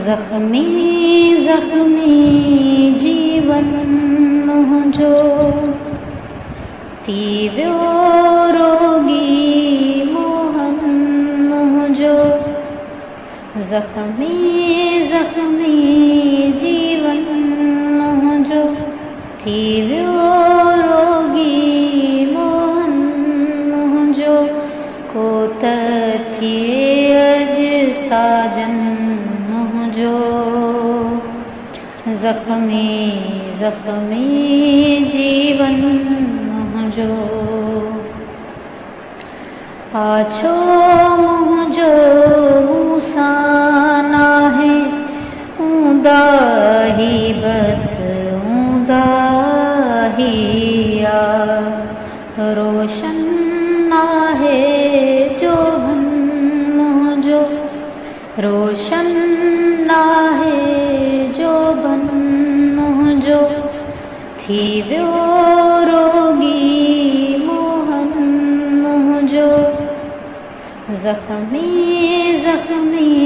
जख्मी जख्मी जीवन मुझो तीव्यो रोगी मोहन मुझो जख्मी जख्मी जीवन मुझो तीव्यो रोगी मोहन मुझो को थिए अज साजन मुझो जख्मी जख्मी जीवन मुझो पाछो मुझो मूसाना है ऊंदा ही बस ऊंदा ही आ रोशन ना है जो बन मुझो रोशन ना है जो बन मुझो थी व्यो रोगी मोहन मुझो जख्मी जख्मी